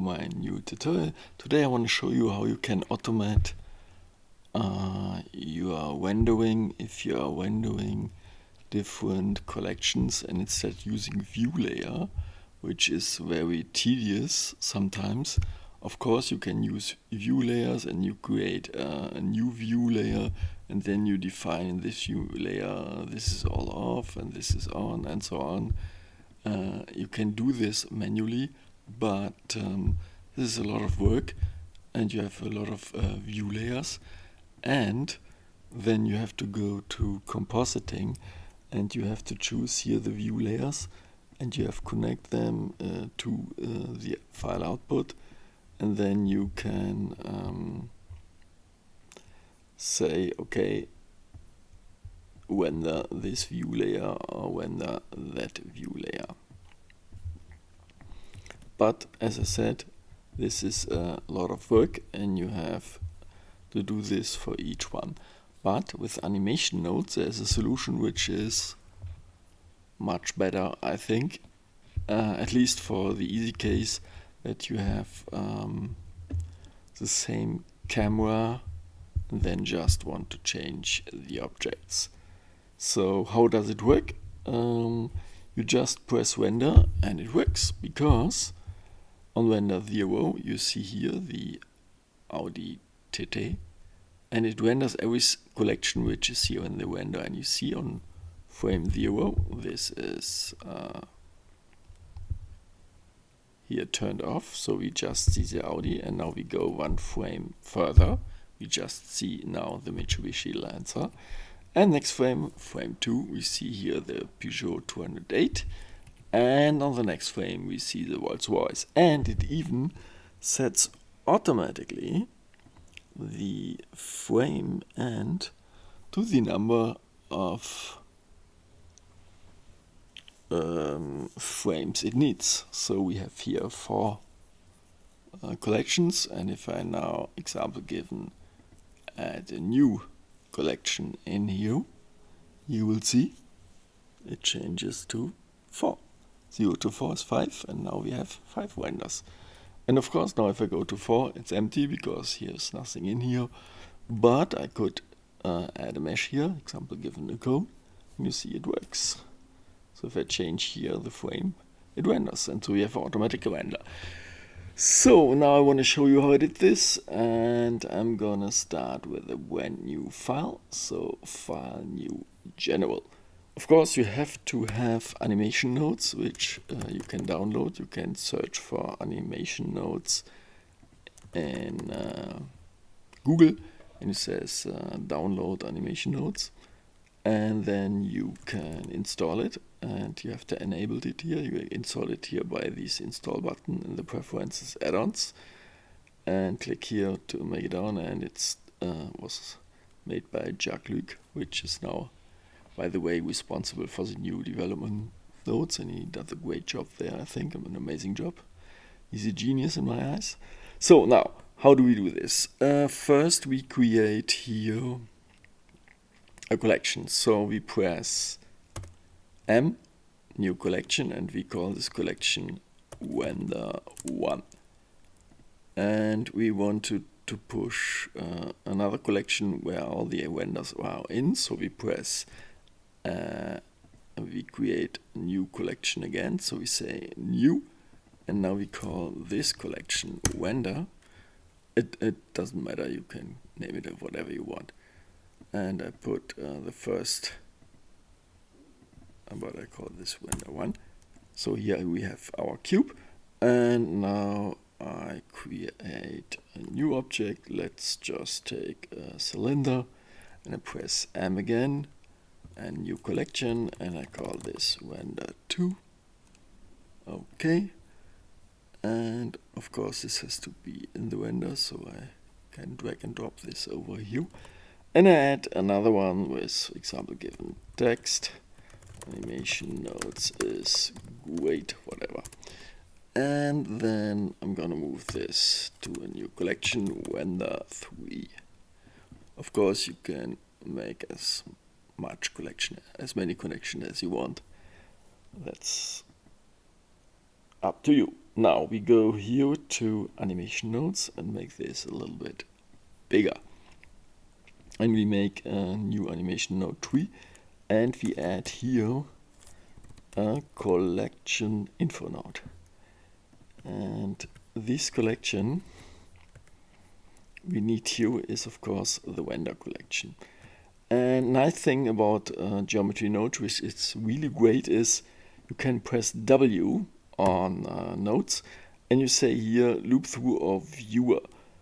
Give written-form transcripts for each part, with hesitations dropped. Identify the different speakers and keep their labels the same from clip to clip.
Speaker 1: My new tutorial. Today I want to show you how you can automate your rendering if you are rendering different collections, and instead using view layer, which is very tedious sometimes. Of course you can use view layers and you create a new view layer, and then you define in this view layer this is all off and this is on and so on. You can do this manually, but this is a lot of work, and you have a lot of view layers, and then you have to go to compositing, and you have to choose here the view layers, and you have to connect them to the file output, and then you can say, okay, render this view layer or render that view layer. But as I said, this is a lot of work, and you have to do this for each one. But with animation nodes, there's a solution which is much better, I think, at least for the easy case that you have the same camera and then just want to change the objects. So how does it work? You just press render and it works, because on render 0 you see here the Audi TT, and it renders every collection which is here in the render, and you see on frame 0 this is here turned off, so we just see the Audi, and now we go one frame further, we just see now the Mitsubishi Lancer, and next frame, frame 2, we see here the Peugeot 208, and on the next frame we see the Rolls-Royce, and it even sets automatically the frame end to the number of frames it needs. So we have here 4 collections, and if I now, example given, add a new collection in here, you will see it changes to 4. 0 to 4 is 5, and now we have 5 renders. And of course now if I go to 4, it's empty because here's nothing in here, but I could add a mesh here, example given a code, and you see it works. So if I change here the frame, it renders, and so we have automatic render. So now I want to show you how I did this, and I'm gonna start with a brand new file. So file new general. Of course you have to have animation nodes, which you can download. You can search for animation nodes in Google, and it says download animation nodes, and then you can install it, and you have to enable it here. You install it here by this install button in the preferences add-ons, and click here to make it on, and it's was made by Jacques-Luc, which is now, by the way, responsible for the new development nodes, and he does a great job there, I think, an amazing job. He's a genius in my eyes. So now, how do we do this? First we create here a collection. So we press M, new collection, and we call this collection render 1. And we want to push another collection where all the renders are in, so we press we create a new collection again, so we say new, and now we call this collection render. It doesn't matter, you can name it whatever you want. And I put the first, but I call this render 1. So here we have our cube, and now I create a new object. Let's just take a cylinder, and I press M again, and new collection, and I call this render 2. Okay, and of course this has to be in the render, so I can drag and drop this over here, and I add another one with example given text, animation nodes is great, whatever. And then I'm gonna move this to a new collection, render 3. Of course you can make as many collections as you want. That's up to you. Now we go here to animation nodes and make this a little bit bigger. And we make a new animation node tree, and we add here a collection info node. And this collection we need here is of course the vendor collection. And nice thing about geometry node, which is really great, is you can press W on nodes and you say here loop through or viewer.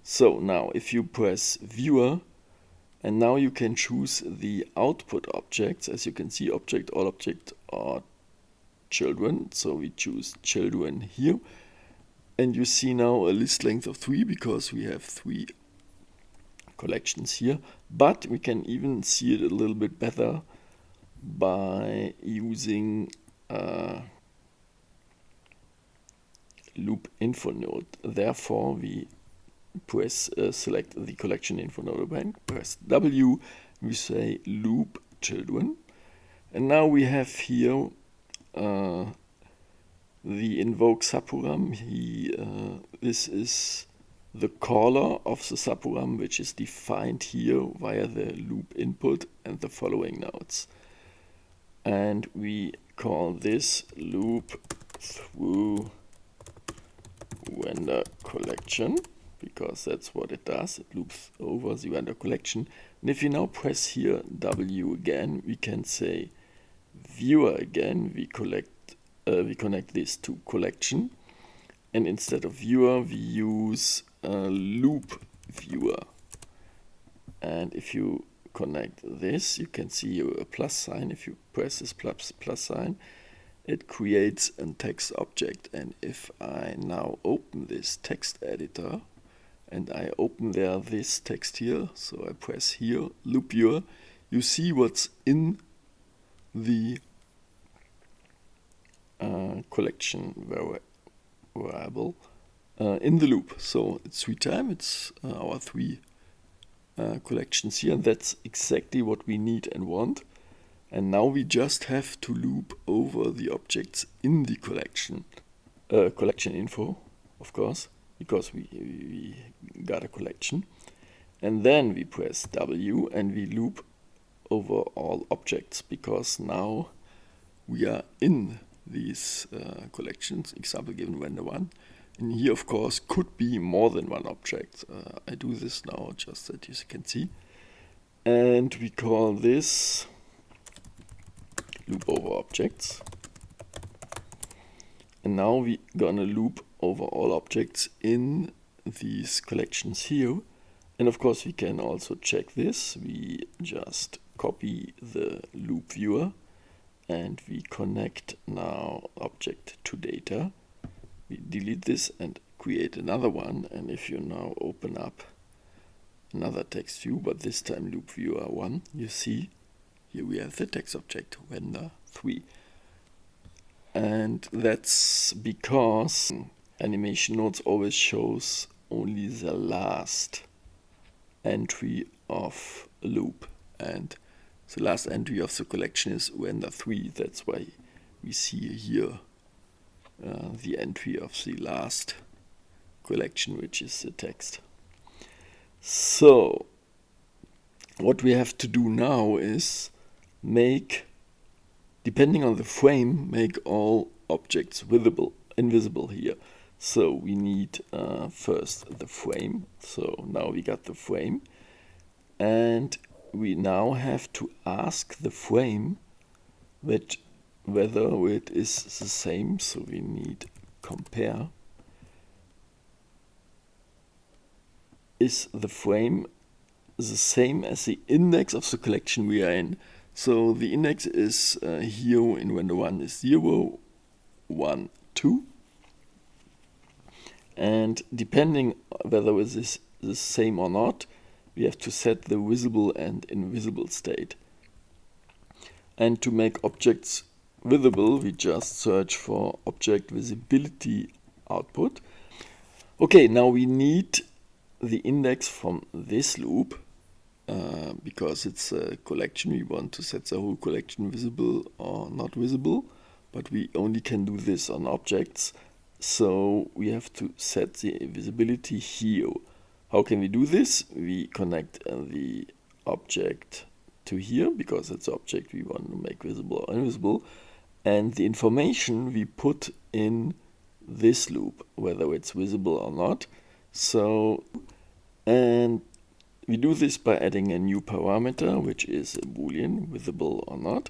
Speaker 1: So now if you press viewer, and now you can choose the output objects. As you can see, all objects are children, so we choose children here. And you see now a list length of 3 because we have 3 collections here. But we can even see it a little bit better by using loop info node. Therefore, we press select the collection info node again, press W, we say loop children, and now we have here the invoke subprogram. This is the caller of the subprogram, which is defined here via the loop input and the following nodes, and we call this loop through vendor collection, because that's what it does. It loops over the vendor collection. And if you now press here W again, we can say viewer again. We connect this to collection, and instead of viewer we use loop viewer. And if you connect this, you can see here a plus sign. If you press this plus sign, it creates a text object. And if I now open this text editor and I open there this text here, so I press here loop viewer, you see what's in the collection variable in the loop. So it's 3 times, it's our 3 collections here, and that's exactly what we need and want. And now we just have to loop over the objects in the collection info, of course, because we got a collection. And then we press W and we loop over all objects, because now we are in these collections, example given vendor 1. And here, of course, could be more than one object. I do this now just that you can see. And we call this loop over objects. And now we're gonna loop over all objects in these collections here. And of course we can also check this. We just copy the loop viewer and we connect now object to data. We delete this and create another one. And if you now open up another text view, but this time loop viewer 1, you see here we have the text object vendor 3. And that's because animation nodes always shows only the last entry of a loop, and the last entry of the collection is vendor 3. That's why we see here the entry of the last collection, which is the text. So what we have to do now is make, depending on the frame, make all objects invisible here. So we need first the frame. So now we got the frame, and we now have to ask the frame that whether it is the same. So we need compare. Is the frame the same as the index of the collection we are in? So the index is here in vendor 1 is 0, 1, 2. And depending whether it is the same or not, we have to set the visible and invisible state. And to make objects visible, we just search for object visibility output. Okay, now we need the index from this loop. Because it's a collection, we want to set the whole collection visible or not visible, but we only can do this on objects. So we have to set the visibility here. How can we do this? We connect the object to here, because it's the object we want to make visible or invisible, and the information we put in this loop, whether it's visible or not. So, and we do this by adding a new parameter, which is a boolean, visible or not.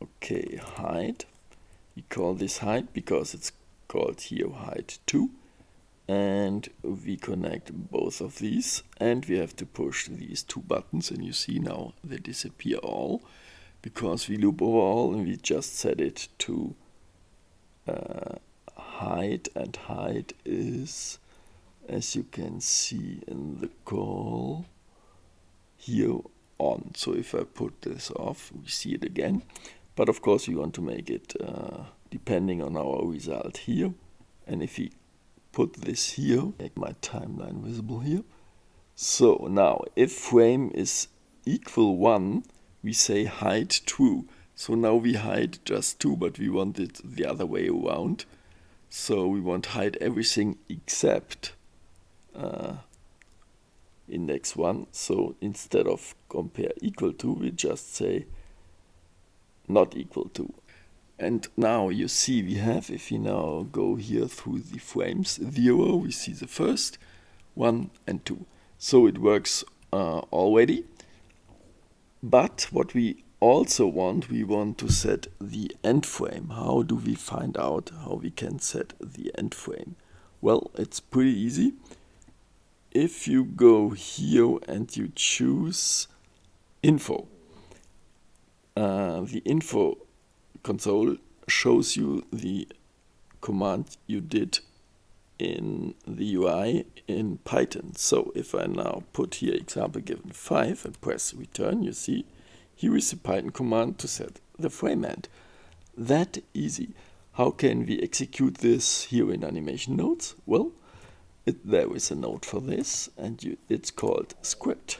Speaker 1: Okay, height. We call this height because it's called here height 2. And we connect both of these, and we have to push these two buttons, and you see now they disappear all because we loop over all and we just set it to height, and height is, as you can see in the call, here on. So if I put this off, we see it again, but of course we want to make it depending on our result here, and if we put this here, make my timeline visible here. So now if frame is equal 1, we say height true. So now we hide just 2, but we want it the other way around. So we want hide everything except index 1. So instead of compare equal to, we just say not equal to. And now you see we have, if we now go here through the frames 0, we see the first 1 and 2. So it works already. But what we also want, we want to set the end frame. How do we find out how we can set the end frame? Well, it's pretty easy. If you go here and you choose info, the info console shows you the command you did in the UI in Python. So if I now put here example given 5 and press return, you see here is the Python command to set the frame end. That easy. How can we execute this here in animation nodes? Well, there is a node for this, and it's called script.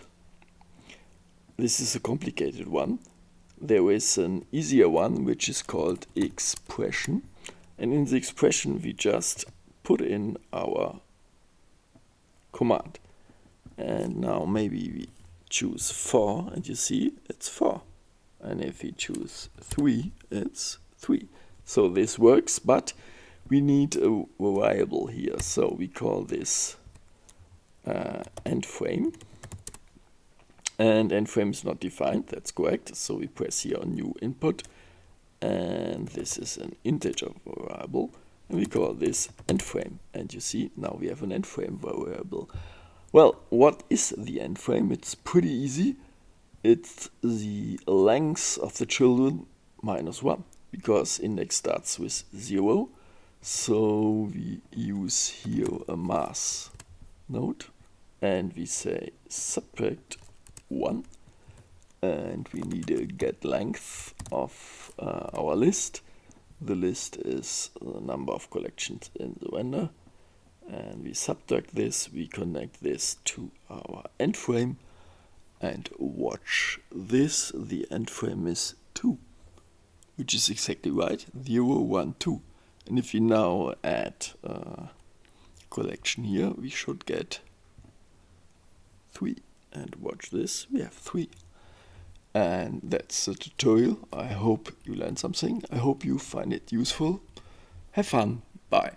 Speaker 1: This is a complicated one. There is an easier one which is called expression, and in the expression we just put in our command. And now maybe we choose 4, and you see it's 4, and if we choose 3, it's 3. So this works, but we need a variable here, so we call this end frame. And end frame is not defined, that's correct. So we press here on new input, and this is an integer variable, and we call this end frame. And you see now we have an end frame variable. Well, what is the end frame? It's pretty easy. It's the length of the children minus 1, because index starts with 0. So we use here a mass node, and we say subtract 1, and we need a get length of our list. The list is the number of collections in the render, and we subtract this, we connect this to our end frame, and watch this, the end frame is 2, which is exactly right, 0, 1, 2. And if we now add collection here, we should get 3. And watch this, we have 3. And that's the tutorial. I hope you learned something. I hope you find it useful. Have fun. Bye.